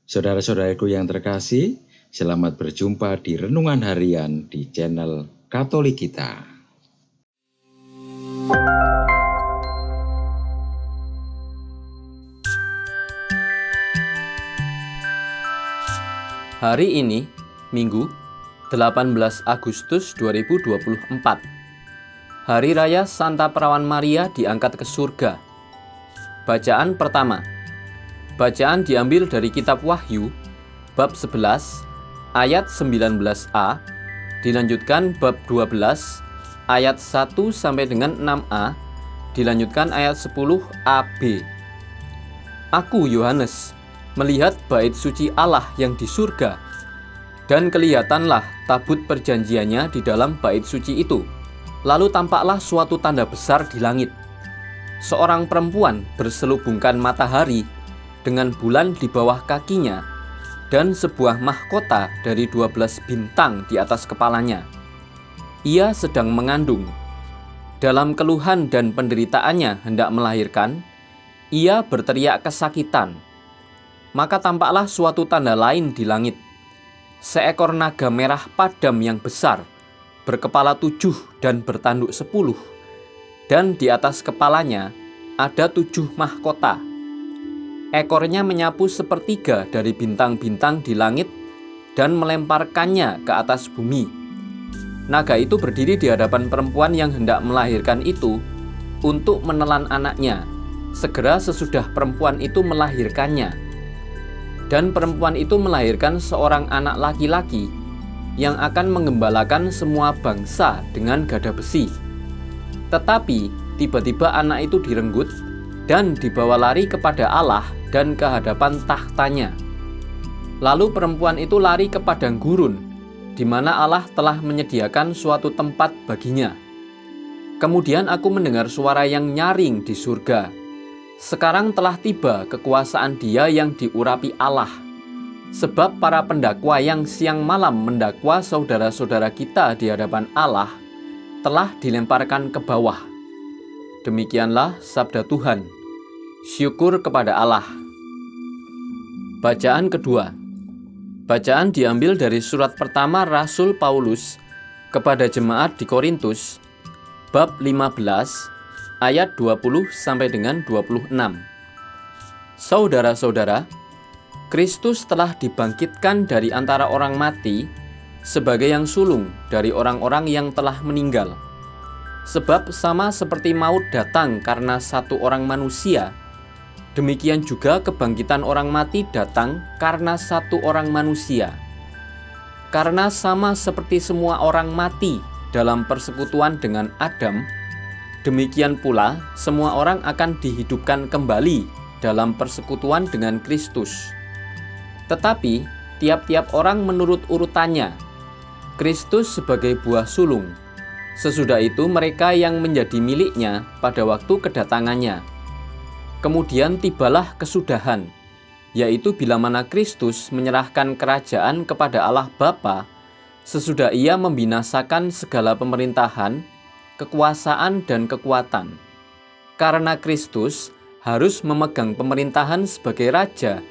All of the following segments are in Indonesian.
Saudara-saudaraku yang terkasih, selamat berjumpa di Renungan Harian di channel Katolik kita. Hari ini, Minggu, 18 Agustus 2024. Hari Raya Santa Perawan Maria diangkat ke surga. Bacaan pertama. Bacaan diambil dari kitab Wahyu, bab 11, ayat 19a, dilanjutkan bab 12, ayat 1 sampai dengan 6a, dilanjutkan ayat 10ab. Aku, Yohanes, melihat bait suci Allah yang di surga, dan kelihatanlah tabut perjanjiannya di dalam bait suci itu. Lalu tampaklah suatu tanda besar di langit. Seorang perempuan berselubungkan matahari dengan bulan di bawah kakinya, dan sebuah mahkota dari 12 bintang di atas kepalanya. Ia sedang mengandung. Dalam keluhan dan penderitaannya hendak melahirkan, ia berteriak kesakitan. Maka tampaklah suatu tanda lain di langit. Seekor naga merah padam yang besar, berkepala 7 dan bertanduk 10, dan di atas kepalanya ada 7 mahkota. Ekornya menyapu sepertiga dari bintang-bintang di langit dan melemparkannya ke atas bumi. Naga itu berdiri di hadapan perempuan yang hendak melahirkan itu untuk menelan anaknya, segera sesudah perempuan itu melahirkannya. Dan perempuan itu melahirkan seorang anak laki-laki yang akan menggembalakan semua bangsa dengan gada besi. Tetapi tiba-tiba anak itu direnggut dan dibawa lari kepada Allah dan ke hadapan tahtanya. Lalu perempuan itu lari ke padang gurun, di mana Allah telah menyediakan suatu tempat baginya. Kemudian aku mendengar suara yang nyaring di surga. Sekarang telah tiba kekuasaan Dia yang diurapi Allah. Sebab para pendakwa yang siang malam mendakwa saudara-saudara kita di hadapan Allah telah dilemparkan ke bawah. Demikianlah sabda Tuhan. Syukur kepada Allah. Bacaan kedua. Bacaan diambil dari surat pertama Rasul Paulus kepada jemaat di Korintus, bab 15, ayat 20 sampai dengan 26. Saudara-saudara, Kristus telah dibangkitkan dari antara orang mati sebagai yang sulung dari orang-orang yang telah meninggal. Sebab sama seperti maut datang karena satu orang manusia, demikian juga kebangkitan orang mati datang karena satu orang manusia. Karena sama seperti semua orang mati dalam persekutuan dengan Adam, demikian pula semua orang akan dihidupkan kembali dalam persekutuan dengan Kristus. Tetapi tiap-tiap orang menurut urutannya. Kristus sebagai buah sulung, sesudah itu mereka yang menjadi miliknya pada waktu kedatangannya. Kemudian tibalah kesudahan, yaitu bila mana Kristus menyerahkan kerajaan kepada Allah Bapa, sesudah Ia membinasakan segala pemerintahan, kekuasaan dan kekuatan. Karena Kristus harus memegang pemerintahan sebagai raja,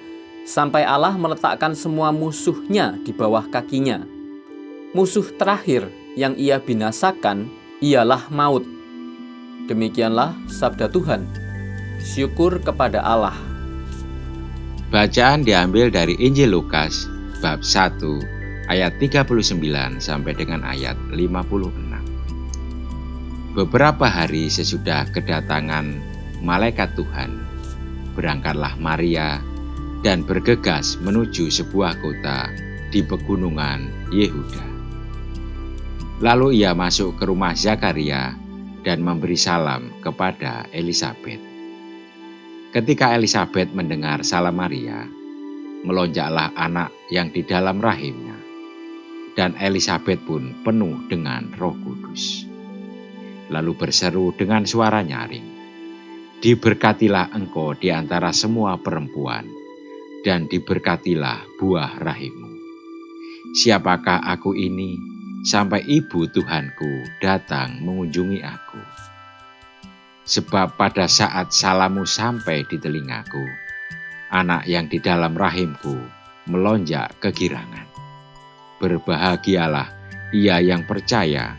sampai Allah meletakkan semua musuhnya di bawah kakinya. Musuh terakhir yang Ia binasakan ialah maut. Demikianlah sabda Tuhan. Syukur kepada Allah. Bacaan diambil dari Injil Lukas, bab 1, ayat 39 sampai dengan ayat 56. Beberapa hari sesudah kedatangan malaikat Tuhan, berangkatlah Maria dan bergegas menuju sebuah kota di pegunungan Yehuda. Lalu ia masuk ke rumah Zakaria dan memberi salam kepada Elisabet. Ketika Elisabet mendengar salam Maria, melonjaklah anak yang di dalam rahimnya, dan Elisabet pun penuh dengan Roh Kudus. Lalu berseru dengan suara nyaring, "Diberkatilah engkau di antara semua perempuan, dan diberkatilah buah rahimmu. Siapakah aku ini, sampai ibu Tuhanku datang mengunjungi aku? Sebab pada saat salammu sampai di telingaku, anak yang di dalam rahimku melonjak kegirangan. Berbahagialah ia yang percaya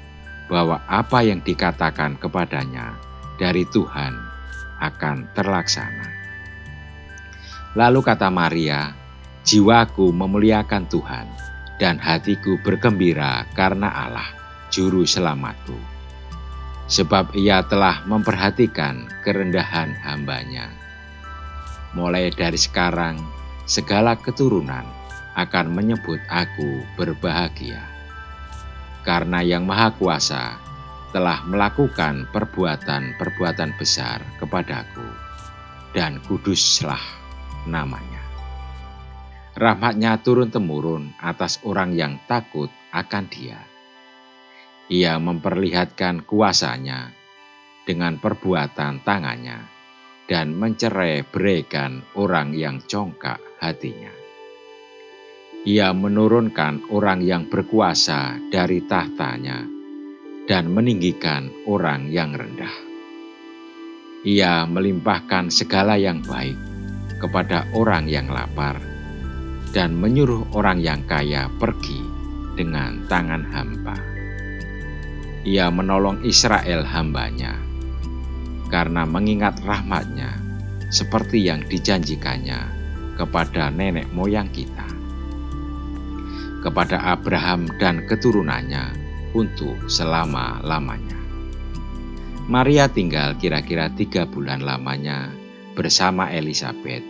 bahwa apa yang dikatakan kepadanya dari Tuhan akan terlaksana. Lalu kata Maria, "Jiwaku memuliakan Tuhan, dan hatiku bergembira karena Allah, Juru Selamatku. Sebab ia telah memperhatikan kerendahan hamba-Nya. Mulai dari sekarang, segala keturunan akan menyebut aku berbahagia. Karena Yang Maha Kuasa telah melakukan perbuatan-perbuatan besar kepadaku, dan kuduslah namanya. Rahmat-Nya turun-temurun atas orang yang takut akan Dia. Ia memperlihatkan kuasa-Nya dengan perbuatan tangan-Nya dan mencerai-beraikan orang yang congkak hatinya. Ia menurunkan orang yang berkuasa dari tahtanya dan meninggikan orang yang rendah. Ia melimpahkan segala yang baik kepada orang yang lapar dan menyuruh orang yang kaya pergi dengan tangan hampa. Ia menolong Israel hamba-Nya karena mengingat rahmat-Nya seperti yang dijanjikannya kepada nenek moyang kita, kepada Abraham dan keturunannya untuk selama-lamanya." Maria tinggal kira-kira 3 bulan lamanya bersama Elisabet,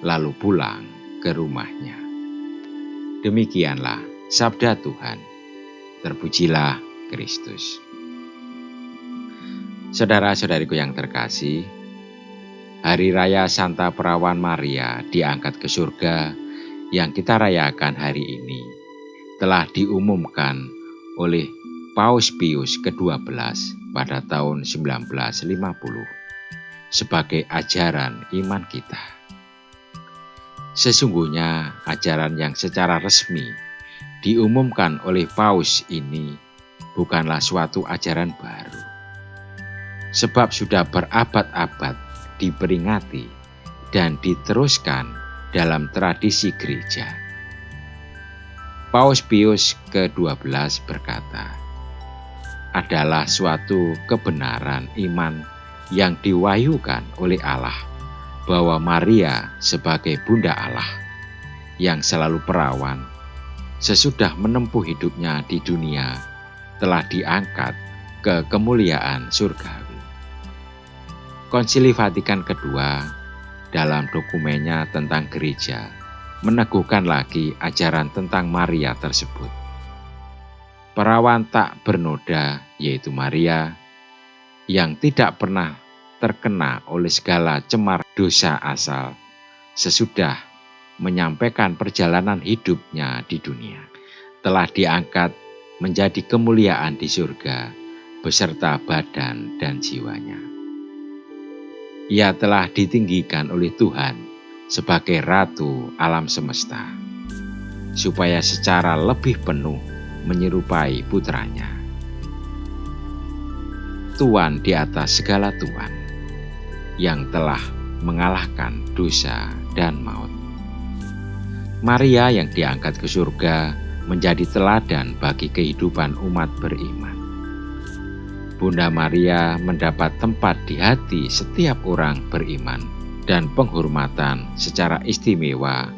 lalu pulang ke rumahnya. Demikianlah sabda Tuhan. Terpujilah Kristus. Saudara-saudariku yang terkasih, Hari Raya Santa Perawan Maria diangkat ke surga yang kita rayakan hari ini telah diumumkan oleh Paus Pius ke-12 pada tahun 1950 sebagai ajaran iman kita. Sesungguhnya ajaran yang secara resmi diumumkan oleh Paus ini bukanlah suatu ajaran baru, sebab sudah berabad-abad diperingati dan diteruskan dalam tradisi gereja. Paus Pius ke-12 berkata, "Adalah suatu kebenaran iman yang diwahyukan oleh Allah bahwa Maria sebagai Bunda Allah yang selalu perawan sesudah menempuh hidupnya di dunia telah diangkat ke kemuliaan surgawi." Konsili Vatikan kedua dalam dokumennya tentang gereja meneguhkan lagi ajaran tentang Maria tersebut. Perawan tak bernoda, yaitu Maria, yang tidak pernah terkena oleh segala cemar dosa asal sesudah menyampaikan perjalanan hidupnya di dunia, telah diangkat menjadi kemuliaan di surga beserta badan dan jiwanya. Ia telah ditinggikan oleh Tuhan sebagai Ratu alam semesta, supaya secara lebih penuh menyerupai putranya. Tuan di atas segala tuan, yang telah mengalahkan dosa dan maut. Maria yang diangkat ke surga menjadi teladan bagi kehidupan umat beriman. Bunda Maria mendapat tempat di hati setiap orang beriman dan penghormatan secara istimewa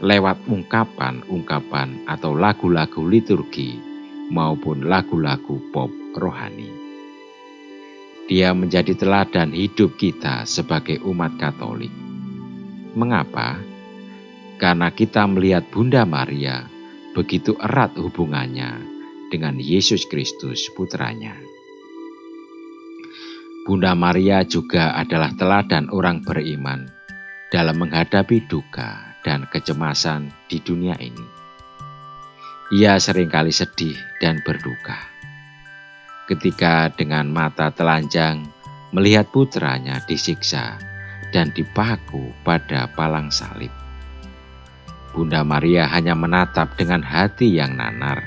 lewat ungkapan-ungkapan atau lagu-lagu liturgi maupun lagu-lagu pop rohani. Dia menjadi teladan hidup kita sebagai umat Katolik. Mengapa? Karena kita melihat Bunda Maria begitu erat hubungannya dengan Yesus Kristus putranya. Bunda Maria juga adalah teladan orang beriman dalam menghadapi duka dan kecemasan di dunia ini. Ia seringkali sedih dan berduka ketika dengan mata telanjang melihat putranya disiksa dan dipaku pada palang salib. Bunda Maria hanya menatap dengan hati yang nanar.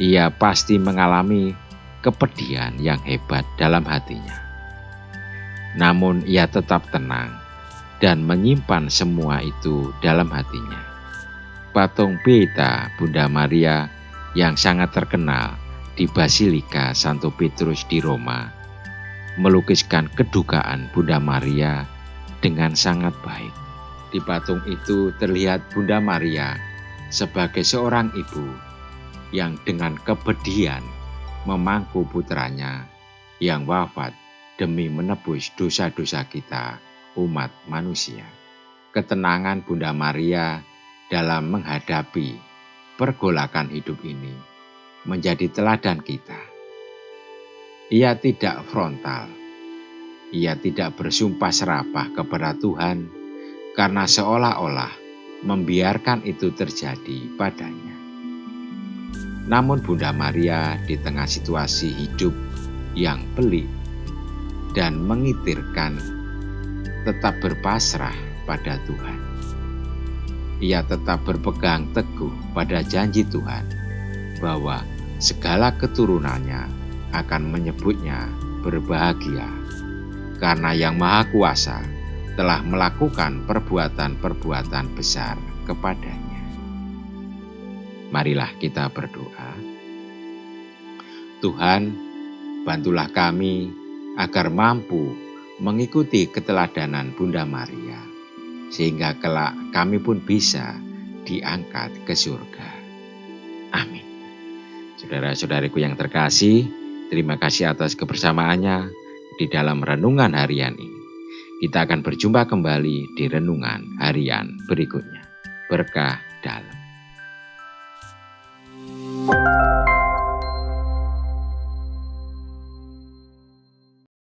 Ia pasti mengalami kepedihan yang hebat dalam hatinya. Namun ia tetap tenang dan menyimpan semua itu dalam hatinya. patung Pieta Bunda Maria yang sangat terkenal di Basilika Santo Petrus di Roma melukiskan kedukaan Bunda Maria dengan sangat baik. Di patung itu terlihat Bunda Maria sebagai seorang ibu yang dengan kepedihan memangku putranya yang wafat demi menebus dosa-dosa kita, umat manusia. Ketenangan Bunda Maria dalam menghadapi pergolakan hidup ini menjadi teladan kita. Ia tidak frontal, ia tidak bersumpah serapah kepada Tuhan karena seolah-olah membiarkan itu terjadi padanya. Namun Bunda Maria di tengah situasi hidup yang pelik dan mengitirkan tetap berpasrah pada Tuhan. Ia tetap berpegang teguh pada janji Tuhan bahwa segala keturunannya akan menyebutnya berbahagia karena Yang Maha Kuasa telah melakukan perbuatan-perbuatan besar kepadanya. Marilah kita berdoa. Tuhan, bantulah kami agar mampu mengikuti keteladanan Bunda Maria, sehingga kelak kami pun bisa diangkat ke surga. Amin. Saudara-saudariku yang terkasih, terima kasih atas kebersamaannya di dalam renungan harian ini. Kita akan berjumpa kembali di renungan harian berikutnya. Berkah dalam.